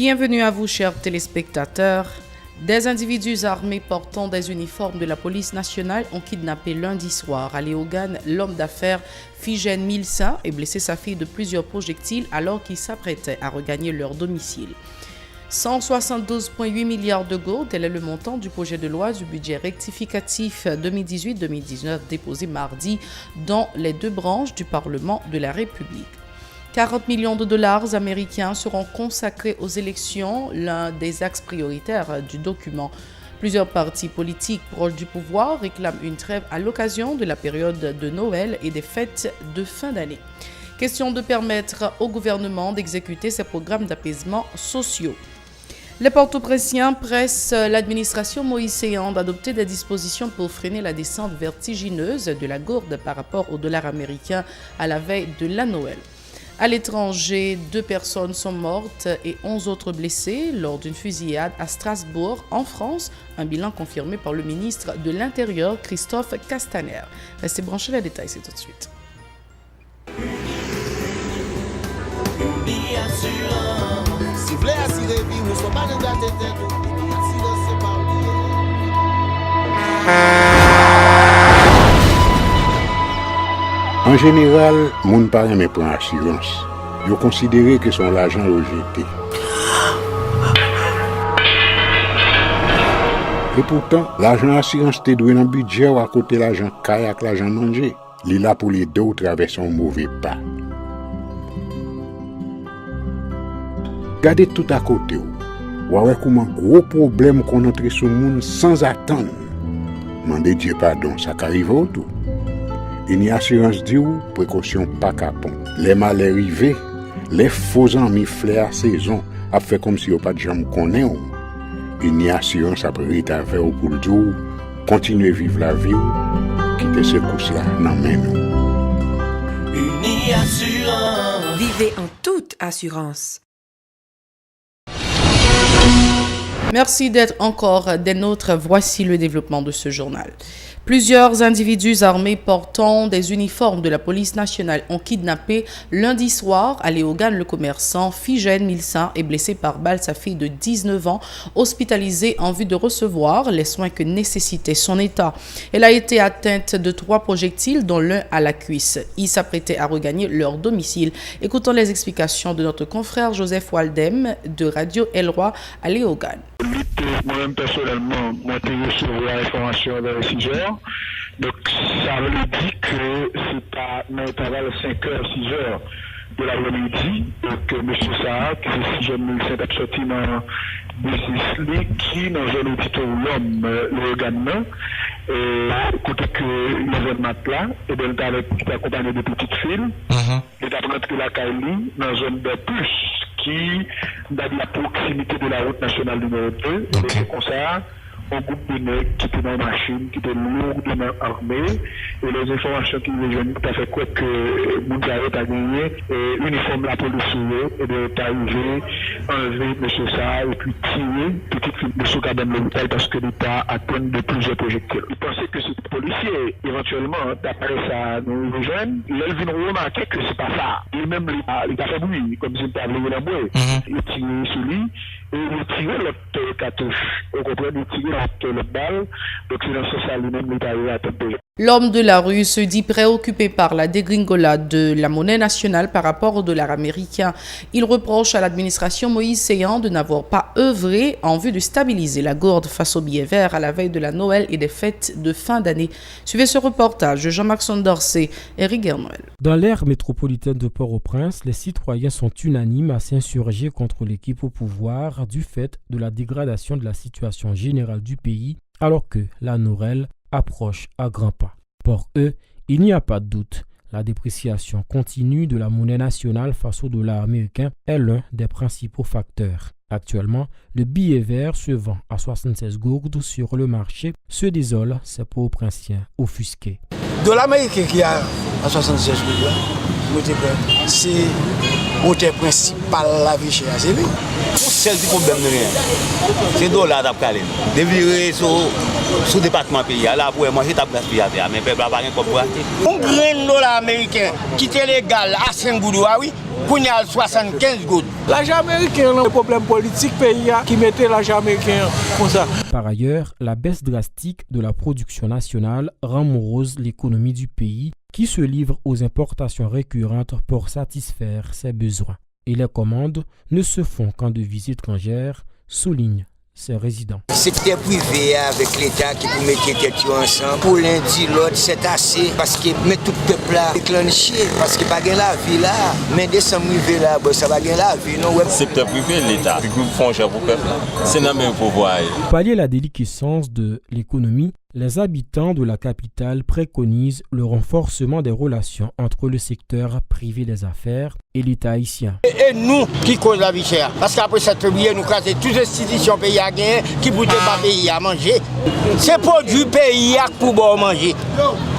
Bienvenue à vous, chers téléspectateurs. Des individus armés portant des uniformes de la police nationale ont kidnappé lundi soir à Léogane l'homme d'affaires Figène Milsa et blessé sa fille de plusieurs projectiles alors qu'ils s'apprêtaient à regagner leur domicile. 172,8 milliards de gourdes, tel est le montant du projet de loi du budget rectificatif 2018-2019 déposé mardi dans les deux branches du Parlement de la République. 40 millions de dollars américains seront consacrés aux élections, l'un des axes prioritaires du document. Plusieurs partis politiques proches du pouvoir réclament une trêve à l'occasion de la période de Noël et des fêtes de fin d'année. Question de permettre au gouvernement d'exécuter ses programmes d'apaisement sociaux. Les Port-au-Prinsiens pressent l'administration moïséenne d'adopter des dispositions pour freiner la descente vertigineuse de la gourde par rapport au dollar américain à la veille de la Noël. À l'étranger, 2 personnes sont mortes et 11 autres blessées lors d'une fusillade à Strasbourg, en France. Un bilan confirmé par le ministre de l'Intérieur, Christophe Castaner. Restez branchés, les détails, c'est tout de suite. En général, moun pa reme pran assurance. Yo considéré que son l'argent yo jeté. Et pourtant, l'argent assurance te doué dans budget ou à côté l'argent kayak l'argent manger. Li là pour les deux traverser un mauvais pas. Gardez tout à côté ou. Ouais comment gros problème qu'on entre sur moun sans attendre. Mandez Dieu pardon, ça qu'arrive au tout. Une assurance dit ou précaution pas capon. Les malheurs arrivés, les faux amis flair à saison a fait comme si on pas de jambe connaît ou. Une assurance après rétaver au pour dire continuer vivre la vie ou quitter ce course là nan men nous. Une assurance. Vivez en toute assurance. Merci d'être encore des nôtres. Voici le développement de ce journal. Plusieurs individus armés portant des uniformes de la police nationale ont kidnappé lundi soir à Léogane le commerçant Figène Milsa et blessé par balle sa fille de 19 ans, hospitalisée en vue de recevoir les soins que nécessitait son état. Elle a été atteinte de 3 projectiles, dont l'un à la cuisse. Ils s'apprêtaient à regagner leur domicile. Écoutons les explications de notre confrère Joseph Waldem de Radio Elroi à Léogane. Moi-même personnellement, moi j'ai reçu l'information vers les 6 heures. Donc ça veut dire que c'est pas dans l'intervalle 5 heures, 6 heures de l'après-midi. Donc M. Sarah, qui est 6 jeunes militaires qui sorti dans le qui dans un auditorium le regardement, côté que l'événement là, et bien il est accompagné de petites filles. Il est rentré la Kaili dans une zone de plus qui dans la proximité de la route nationale numéro 2. Et c'est comme ça, un groupe de nègres qui étaient dans la machine, qui étaient lourdement armés, et les informations qui nous viennent tout à fait quoi que Mounzaï a gagné, uniforme la police et de arrivé, enlever M. Sarr et puis tirer petite fille de Souka dans l'hôpital parce que l'État atteint de plusieurs projectiles. Il pensait que ce policier, éventuellement, d'après ça, nous les jeunes, ils viennent remarquer que c'est pas ça. Et même il a fait bruit, comme si il avait la boue. Il tirait sur lui, et il tirait l'autre cartouche. Au contraire, il tirait l'autre balle, donc c'est dans ce sens lui-même il est arrivé à tomber. L'homme de la rue se dit préoccupé par la dégringolade de la monnaie nationale par rapport au dollar américain. Il reproche à l'administration moïséenne de n'avoir pas œuvré en vue de stabiliser la gourde face au billet vert à la veille de la Noël et des fêtes de fin d'année. Suivez ce reportage de Jean-Marc Sondorcé et Riguer Noël. Dans l'aire métropolitaine de Port-au-Prince, les citoyens sont unanimes à s'insurger contre l'équipe au pouvoir du fait de la dégradation de la situation générale du pays alors que la Noël approche à grands pas. Pour eux, il n'y a pas de doute. La dépréciation continue de la monnaie nationale face au dollar américain est l'un des principaux facteurs. Actuellement, le billet vert se vend à 76 gourdes sur le marché. Se désolent ces Port-au-Prinsiens offusqués. Dollar américain qui a à 76 gourdes, c'est moteur principal la vie chère, c'est lui. Pour celle du problème de rien, c'est dollar d'ap calé. De virer sur département pays, là pour manger ta place pays, mais peuple n'a pas rien pour acheter. Un grain dollar américain qui était légal à 5 gouttes, oui, pour y a 75 gouttes. L'argent américain, le problème politique pays qui mettait l'argent américain comme ça. Par ailleurs, la baisse drastique de la production nationale rend morose l'économie du pays qui se livre aux importations récurrentes pour satisfaire ses besoins. Et les commandes ne se font qu'en devises étrangères, soulignent ses résidents. Secteur privé avec l'État qui peut mettre tête ensemble. Pour l'un dit l'autre, c'est assez. Parce que met tout le peuple là déclenché. Parce que pas gain la vie là. Mais décembre privé là, ça va gagner la vie. Non, ouais. Secteur privé, l'État. Puis vous font cher pour le peuple. C'est dans le même pouvoir. Pour pallier la déliquescence de l'économie, les habitants de la capitale préconisent le renforcement des relations entre le secteur privé des affaires et l'État haïtien. Et nous qui causons la vie chère. Parce qu'après cette février, nous casser toutes les institutions pays à gagner qui ne pas pays à manger. C'est produit pays pour bon manger.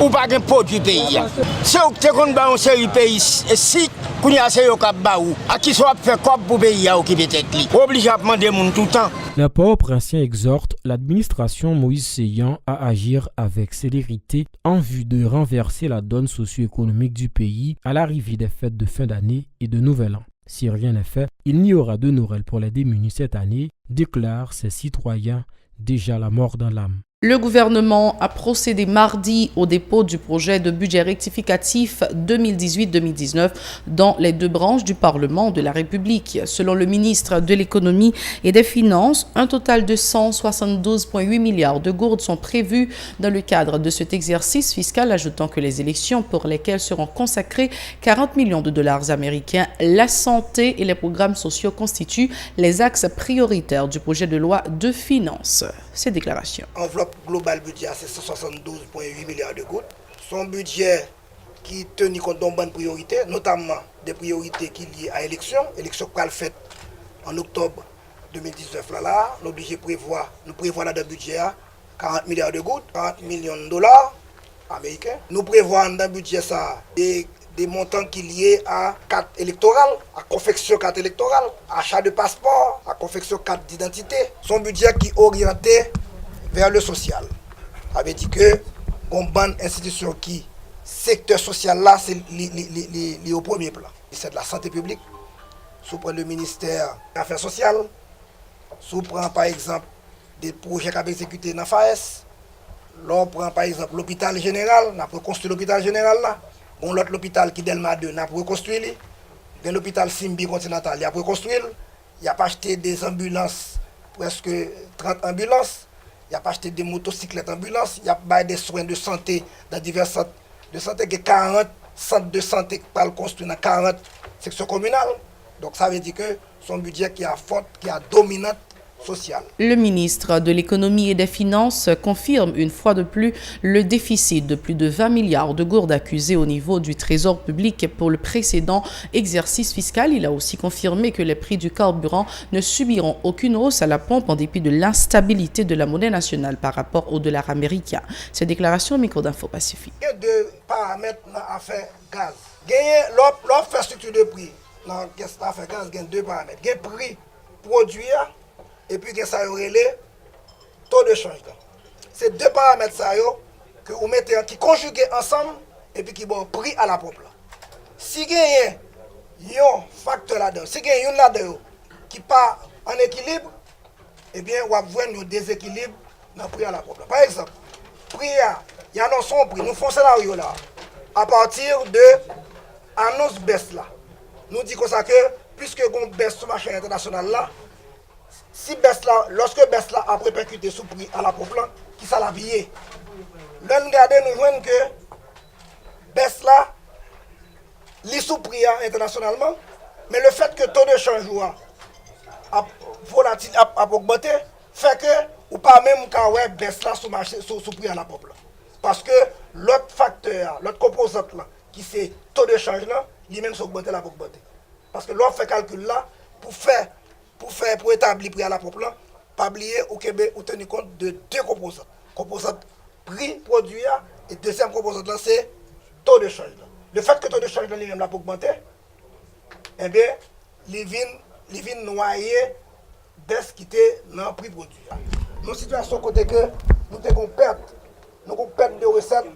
Ou pas de produit pays. C'est qu'on va en série pays si qu'on y a série au cap baou. À qui soit fait quoi pour pays à occuper tête li. Obligé à demander moun tout le temps. Le Port-au-Prince exhorte l'administration Moïse Seyant à agir avec célérité en vue de renverser la donne socio-économique du pays à l'arrivée des fêtes de fin d'année et de Nouvel An. Si rien n'est fait, il n'y aura de Noël pour les démunis cette année, déclarent ces citoyens déjà la mort dans l'âme. Le gouvernement a procédé mardi au dépôt du projet de budget rectificatif 2018-2019 dans les deux branches du Parlement de la République. Selon le ministre de l'Économie et des Finances, un total de 172,8 milliards de gourdes sont prévus dans le cadre de cet exercice fiscal, ajoutant que les élections pour lesquelles seront consacrés 40 millions de dollars américains, la santé et les programmes sociaux constituent les axes prioritaires du projet de loi de finances. Ces déclarations. Enveloppe global budget c'est 172,8 milliards de gouttes. Son budget qui tient compte de bonnes priorités, notamment des priorités qui liées à l'élection. L'élection qui a fait en octobre 2019 là, nous prévoyons dans le budget 40 milliards de gouttes, 40 millions de dollars américains. Nous prévoyons dans le budget ça des montants qui liés à carte électorale, à confection carte électorale, achat de passeport, à confection carte d'identité. Son budget qui est orienté vers le social. Ça veut dire que une bonne institution qui, secteur social là, c'est au premier plan. C'est de la santé publique, sous le ministère des Affaires sociales, sous par exemple des projets qui ont été exécutés dans la FAES, l'on prend par exemple l'hôpital général, on a reconstruit l'hôpital général là, bon l'autre l'hôpital qui Delma 2, on a reconstruit, l'hôpital Simbi Continental, il a reconstruit, il a acheté des ambulances, presque 30 ambulances. Il a pas acheté des motocyclettes ambulances, il a des soins de santé dans divers centres de santé, il y a 40 centres de santé qui sont construits dans 40 sections communales. Donc ça veut dire que son budget qui a forte, qui a dominante sociale. Le ministre de l'Économie et des Finances confirme une fois de plus le déficit de plus de 20 milliards de gourdes accusées au niveau du Trésor public pour le précédent exercice fiscal. Il a aussi confirmé que les prix du carburant ne subiront aucune hausse à la pompe en dépit de l'instabilité de la monnaie nationale par rapport au dollar américain. Cette déclaration au micro d'Info Pacifique. Il y a deux paramètres dans l'affaire gaz. L'offre fait structure de prix dans l'affaire gaz, il y a deux paramètres. Il y a prix produit et puis que ça relève taux de change. C'est deux paramètres ça que vous mettez qui conjuguent ensemble et puis qui bon prix à la pompe. Si il y a un facteur là-dedans, si il y a un là-dedans qui pas en équilibre, eh bien on va voir un déséquilibre dans le prix à la pompe. Par exemple, prix il y a un prix, nous faisons un scénario là à partir de annonce baisse là. Nous disons comme ça que puisque on baisse sur le marché international là, si baisse là, lorsque baisse là a répercuté sous prix à la pompe, qui ça la vie. Là, nous regardons, nous voyons que baisse là, les sous prix internationalement, mais le fait que le taux de change a augmenté, fait que ou pas même quand ouais baisse là sous marché sous prix à la pompe. Parce que l'autre facteur, l'autre composante là, qui c'est taux de change là, lui-même s'augmenter la augmenter. Parce que l'autre fait calcul là pour établir prix à la pompe, pas oublier au Québec ou tenir compte de deux composantes. Composante prix produit et deuxième composante là c'est taux de change. Le fait que taux de change lui-même l'a augmenté, eh bien, les vins noyés dès ce qui était dans le prix produit. Nous situation côté que nous avons perte de recettes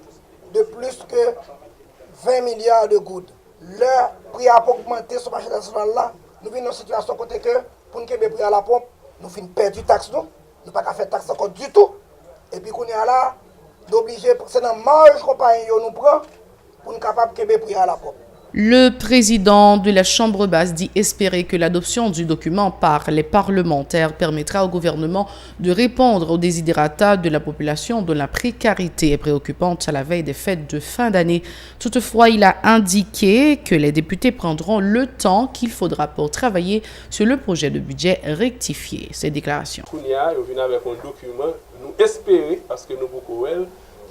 de plus que 20 milliards de gouttes. Le prix a augmenté sur le marché national là. Nous venons dans une situation côté que pour nous faire prix à la pompe, nous finissons perdre du taxe nous. Nous pas faire taxe encore du tout. Et puis qu'on est là, d'obliger, c'est dans la marge compagnie nous prend pour nous capable de faire prix à la pompe. Le président de la Chambre basse dit espérer que l'adoption du document par les parlementaires permettra au gouvernement de répondre aux desiderata de la population dont la précarité est préoccupante à la veille des fêtes de fin d'année. Toutefois, il a indiqué que les députés prendront le temps qu'il faudra pour travailler sur le projet de budget rectifié. Ces déclarations. Nous venons avec un document, nous espérons, parce que nous beaucoup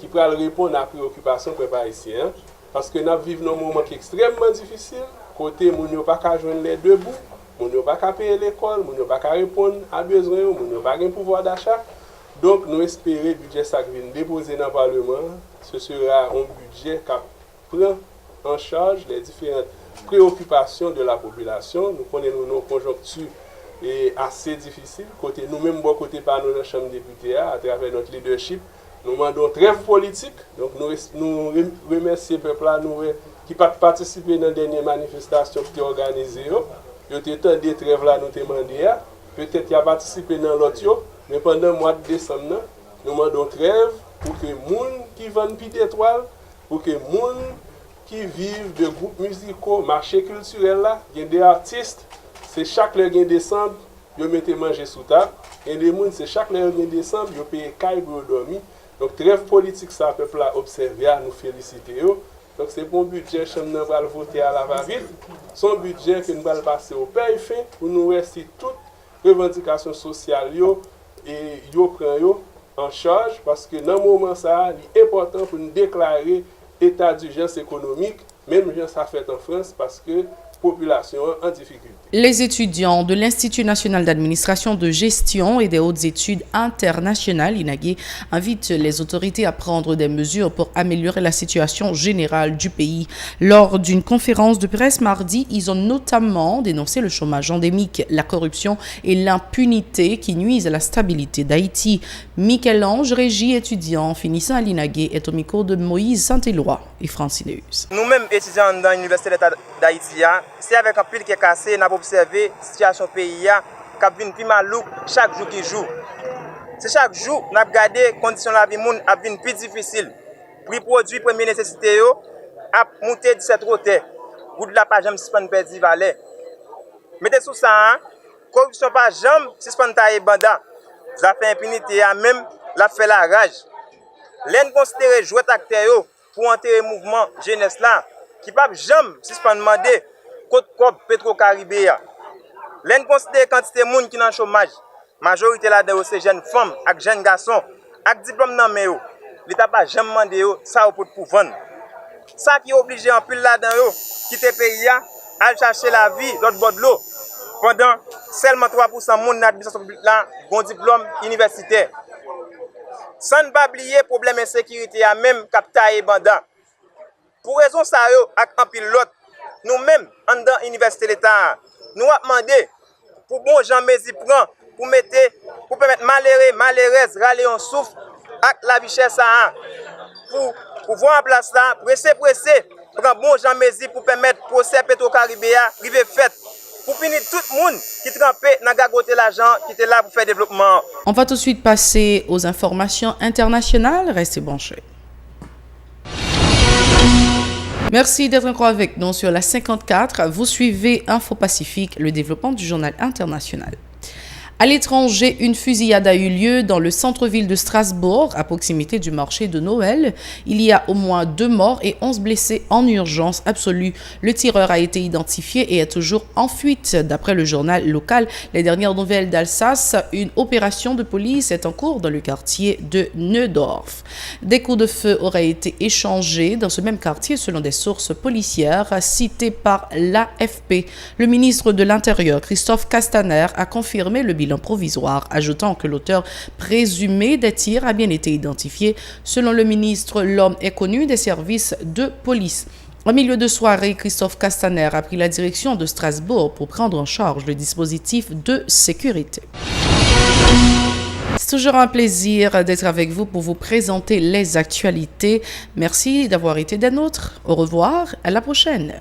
qui pourra répondre à la préoccupation des Haïtiens. Parce que nous vivons un moment extrêmement difficile. Côté, nous n'avons pas qu'à joindre les deux bouts, nous n'avons pas qu'à payer l'école, nous n'avons pas qu'à répondre à besoin, nous n'avons pas de pouvoir d'achat. Donc, nous espérons que le budget qui vient déposer dans le Parlement, ce sera un budget qui prend en charge les différentes préoccupations de la population. Nous connaissons nos conjonctures assez difficiles. Côté nous-mêmes, côté par nos chambres députés, à travers notre leadership. Nous demandons trêve politique, donc nous remercions le peuple qui a participé dans les dernières manifestations qui ont été organisées. Ils ont été des trêves là, nous demandons. Peut-être qu'il a participé dans l'autre, mais pendant le mois de décembre, nous demandons trêve pour que les gens qui vendent pieds d'étoiles, pour que les gens qui vivent de groupes musicaux, marché culturel là, il y a des artistes, c'est chaque lundi de décembre, ils mettent manger sous table. Et les gens, c'est chaque lundi de décembre, ils payent caille pour dormir. Donc, trêve politique, ça, le peuple a observé, à nous féliciter. Donc, c'est bon budget que nous allons voter à la va-vite. Son budget que nous allons passer au pays fin pour nous rester toutes les revendications sociales et prendre en charge. Parce que dans ce moment, ça, il est important pour nous déclarer état d'urgence économique, même si ça fait en France, parce que population en difficulté. Les étudiants de l'Institut national d'administration de gestion et des hautes études internationales, INAGE, invitent les autorités à prendre des mesures pour améliorer la situation générale du pays. Lors d'une conférence de presse mardi, ils ont notamment dénoncé le chômage endémique, la corruption et l'impunité qui nuisent à la stabilité d'Haïti. Michel-Ange Régis, étudiant finissant à l'INAGE, est au micro de Moïse Saint-Éloi et Francineus. Nous-mêmes, étudiants dans l'Université d'État d'Haïti, c'est avec un pile qui est cassé, nous avons observé la situation du pays qui a plus malouk chaque jour qui joue. C'est chaque jour, nous avons regardé les conditions de la vie qui plus difficiles. Prix produits, première nécessité, a monté 17 rotés. Vous de la pas jamais suspendre perdu valet. Mettez sous ça, corruption pas jamais suspendre taille banda. Ça fait impunité, même la fait la rage. L'en considérer jouer acteur pour enterrer le mouvement jeunesse là, qui ne peut jamais suspendre demander côte Petro-Caribé. L'en considérer quantité de monde qui est dans le chômage. Majorité là-dedans, c'est jeunes femmes et jeunes garçons avec diplôme dans le l'État n'a jamais demandé ça pour vendre. Ça qui est obligé en plus là-dedans, quitter le pays, aller chercher la vie l'autre bord de l'eau. Pendant seulement 3% de monde dans l'administration publique là, bon diplôme universitaire. Sans ne pas oublier le problème d'insécurité, même Capta et Banda. Pour raison ça, avec un pilote, nous-mêmes, dans l'université de l'État, nous avons demandé pour bon Jean Mézi prend, pour permettre malheureuses, râler en souffle, avec la vie chère ça, pour voir en place là, pressé, prendre bon Jean Mézi pour permettre le procès Petro-Caribé arriver fait. Pour finir tout le monde qui trempait dans gagoter l'argent qui était là pour faire développement. On va tout de suite passer aux informations internationales. Restez branchés. Merci d'être encore avec nous sur la 54. Vous suivez Info Pacifique, le développement du journal international. À l'étranger, une fusillade a eu lieu dans le centre-ville de Strasbourg, à proximité du marché de Noël. Il y a au moins 2 morts et 11 blessés en urgence absolue. Le tireur a été identifié et est toujours en fuite. D'après le journal local, les dernières nouvelles d'Alsace, une opération de police est en cours dans le quartier de Neudorf. Des coups de feu auraient été échangés dans ce même quartier selon des sources policières citées par l'AFP. Le ministre de l'Intérieur, Christophe Castaner, a confirmé le bilan provisoire, ajoutant que l'auteur présumé des tirs a bien été identifié. Selon le ministre, l'homme est connu des services de police. En milieu de soirée, Christophe Castaner a pris la direction de Strasbourg pour prendre en charge le dispositif de sécurité. C'est toujours un plaisir d'être avec vous pour vous présenter les actualités. Merci d'avoir été des nôtres. Au revoir, à la prochaine.